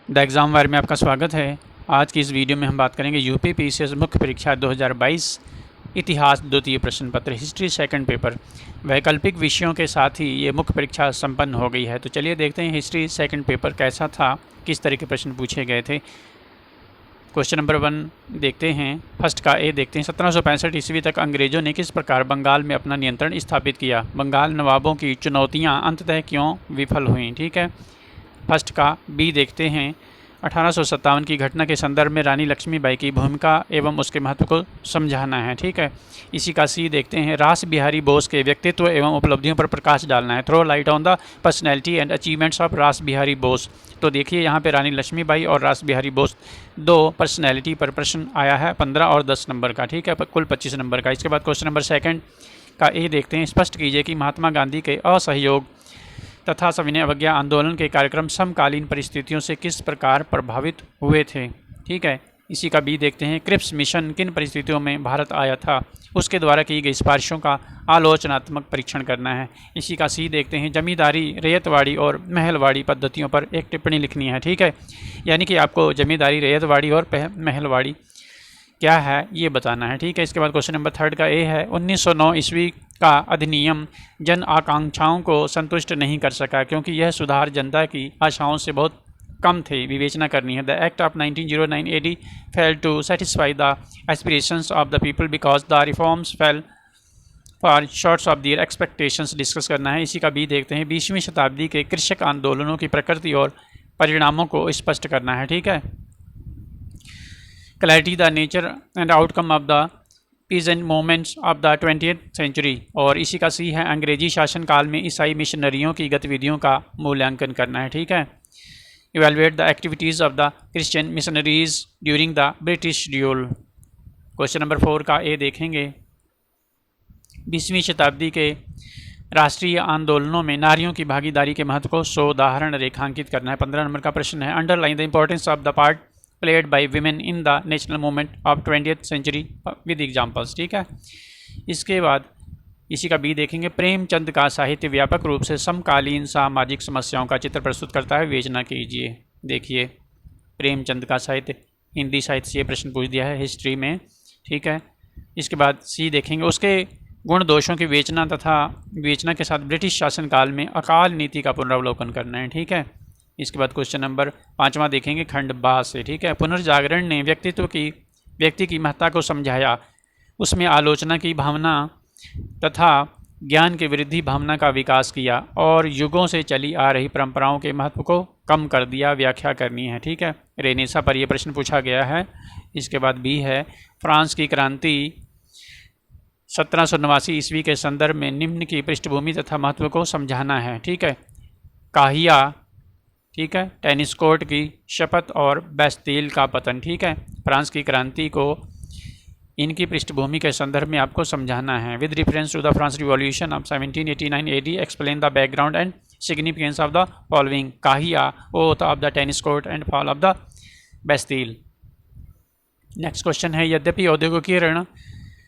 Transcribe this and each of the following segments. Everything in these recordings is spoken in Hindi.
द एग्ज़ाम वायर में आपका स्वागत है। आज की इस वीडियो में हम बात करेंगे यूपी पीसीएस मुख्य परीक्षा 2022 इतिहास द्वितीय प्रश्न पत्र हिस्ट्री सेकंड पेपर वैकल्पिक विषयों के साथ ही ये मुख्य परीक्षा संपन्न हो गई है। तो चलिए देखते हैं हिस्ट्री सेकंड पेपर कैसा था, किस तरह के प्रश्न पूछे गए थे। क्वेश्चन नंबर 1 देखते हैं, फर्स्ट का ए देखते हैं। 1765 ईस्वी तक अंग्रेज़ों ने किस प्रकार बंगाल में अपना नियंत्रण स्थापित किया? बंगाल नवाबों की चुनौतियाँ अंततः क्यों विफल हुई? ठीक है। फर्स्ट का बी देखते हैं। 1857 की घटना के संदर्भ में रानी लक्ष्मीबाई की भूमिका एवं उसके महत्व को समझाना है। ठीक है। इसी का सी देखते हैं। रास बिहारी बोस के व्यक्तित्व एवं उपलब्धियों पर प्रकाश डालना है। Throw light on the personality and achievements of Ras Bihari Bose. तो देखिए यहाँ पे रानी लक्ष्मीबाई और रास बिहारी बोस दो पर्सनैलिटी पर प्रश्न आया है 15 और 10 नंबर का। ठीक है, कुल 25 नंबर का। इसके बाद क्वेश्चन नंबर सेकंड का ए देखते हैं। स्पष्ट कीजिए कि महात्मा गांधी के असहयोग तथा सविनय अवज्ञा आंदोलन के कार्यक्रम समकालीन परिस्थितियों से किस प्रकार प्रभावित हुए थे? ठीक है। इसी का बी देखते हैं। क्रिप्स मिशन किन परिस्थितियों में भारत आया था? उसके द्वारा की गई सिफारिशों का आलोचनात्मक परीक्षण करना है। इसी का सी देखते हैं। जमींदारी, रैयतवाड़ी और महलवाड़ी पद्धतियों पर एक टिप्पणी लिखनी है। ठीक है, यानी कि आपको जमींदारी, रैयतवाड़ी और महलवाड़ी क्या है ये बताना है। ठीक है। इसके बाद क्वेश्चन नंबर थर्ड का ए है। 1909 ईस्वी का अधिनियम जन आकांक्षाओं को संतुष्ट नहीं कर सका क्योंकि यह सुधार जनता की आशाओं से बहुत कम थे। विवेचना करनी है। The act of 1909 AD fail to satisfy the aspirations of the people because the reforms fail for shorts of their expectations discuss करना है। इसी का बी देखते हैं। 20वीं शताब्दी के कृषक आंदोलनों की प्रकृति और परिणामों को स्पष्ट करना है। ठीक है। Clarity the nature and outcome of the peasant movements of the 20th century. और इसी का सी है। अंग्रेजी शासनकाल में ईसाई मिशनरियों की गतिविधियों का मूल्यांकन करना है। ठीक है। Evaluate the activities of the Christian missionaries during the British rule. Question number 4 का ए देखेंगे। 20वीं शताब्दी के राष्ट्रीय आंदोलनों में नारियों की भागीदारी के महत्व को सोदाहरण रेखांकित करना है। 15 नंबर का प्रश्न है। Underline the importance of the part played by women in the national movement of 20th century with examples. ठीक है। इसके बाद इसी का बी देखेंगे। प्रेमचंद का साहित्य व्यापक रूप से समकालीन सामाजिक समस्याओं का चित्र प्रस्तुत करता है। विवेचना कीजिए। देखिए, प्रेमचंद का साहित्य, हिंदी साहित्य से ये प्रश्न पूछ दिया है हिस्ट्री में। ठीक है। इसके बाद सी देखेंगे। उसके गुण दोषों की विवेचना तथा विवेचना के साथ ब्रिटिश शासनकाल में अकाल नीति का पुनरावलोकन करना है। ठीक है। इसके बाद क्वेश्चन नंबर 5वां देखेंगे खंड बा से। ठीक है। पुनर्जागरण ने व्यक्ति की महत्ता को समझाया, उसमें आलोचना की भावना तथा ज्ञान की वृद्धि भावना का विकास किया और युगों से चली आ रही परंपराओं के महत्व को कम कर दिया। व्याख्या करनी है। ठीक है। रेनेसा पर यह प्रश्न पूछा गया है। इसके बाद बी है। फ्रांस की क्रांति 1789 ईस्वी के संदर्भ में निम्न की पृष्ठभूमि तथा महत्व को समझाना है। ठीक है। काहिया, ठीक है, टेनिस कोर्ट की शपथ और बेस्तील का पतन। ठीक है। फ्रांस की क्रांति को इनकी पृष्ठभूमि के संदर्भ में आपको समझाना है। With reference to the France revolution of 1789 AD explain the background and significance of the following. काहिया, oath of the tennis court and fall of the Bastille. Next question है। यद्यपि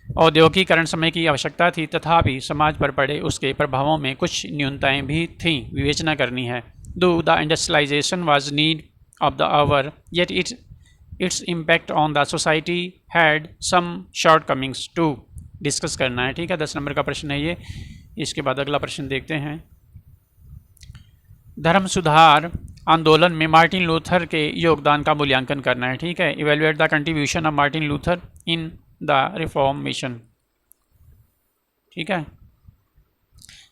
औद्योगिकीकरण समय की आवश्यकता थी तथापि समाज पर पड़े उसके प्रभावों में कुछ न्यूनताएं भी थीं। विवेचना करनी है। Though the industrialization was need of the hour, yet its impact on the society had some shortcomings too. Discuss करना है। ठीक है। 10 नंबर का प्रश्न है ये। इसके बाद अगला प्रश्न देखते हैं। धर्म सुधार आंदोलन में मार्टिन लूथर के योगदान का मूल्यांकन करना है। ठीक है। Evaluate the contribution of Martin Luther in the reformation. ठीक है।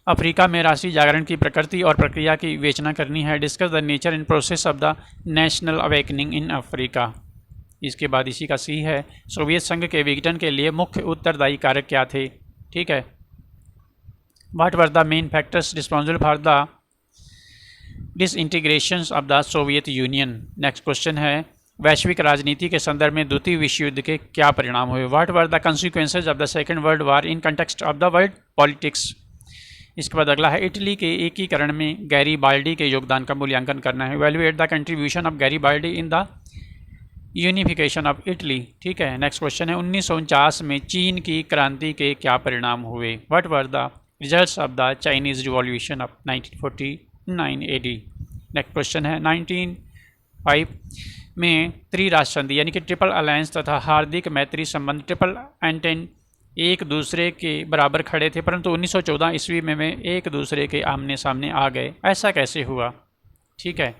अफ्रीका में राष्ट्रीय जागरण की प्रकृति और प्रक्रिया की विवेचना करनी है। Discuss the nature and process of the national awakening in Africa. इसके बाद इसी का सी है। सोवियत संघ के विघटन के लिए मुख्य उत्तरदायी कारक क्या थे? ठीक है। What were the main factors responsible for the disintegration of the Soviet union. Next question है। वैश्विक राजनीति के संदर्भ में द्वितीय विश्व युद्ध के क्या परिणाम हुए? What were the consequences of the second world war in context of the world politics. इसके बाद अगला है। इटली के एकीकरण में गैरीबाल्डी के योगदान का मूल्यांकन करना है। Evaluate the contribution of Garibaldi in the unification of Italy. ठीक है। नेक्स्ट क्वेश्चन है। 1949 में चीन की क्रांति के क्या परिणाम हुए? What were the results of the Chinese revolution of 1949 AD। Next question है। 1945 में त्रिराष्ट्र संधि यानी कि ट्रिपल अलायंस तथा हार्दिक मैत्री संबंध ट्रिपल एंटेन एक दूसरे के बराबर खड़े थे, परंतु 1914 ईस्वी में वे एक दूसरे के आमने सामने आ गए। ऐसा कैसे हुआ? ठीक है,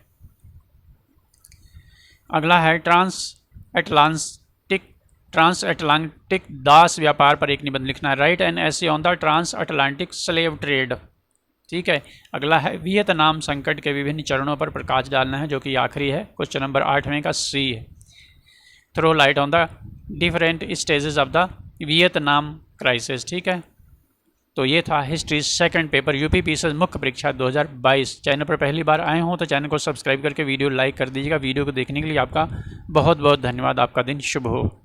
अगला है ट्रांस अटलांटिक दास व्यापार पर एक निबंध लिखना है। Write an essay on the trans Atlantic slave trade. ठीक है, अगला है वियतनाम संकट के विभिन्न चरणों पर प्रकाश डालना है, जो कि आखिरी है, क्वेश्चन नंबर 8वें का सी है। Throw light on the different stages of the Vietnam crisis. ठीक है, तो ये था हिस्ट्री सेकंड पेपर यूपीपीसीएस मुख्य परीक्षा 2022। चैनल पर पहली बार आए हों तो चैनल को सब्सक्राइब करके वीडियो लाइक कर दीजिएगा। वीडियो को देखने के लिए आपका बहुत बहुत धन्यवाद। आपका दिन शुभ हो।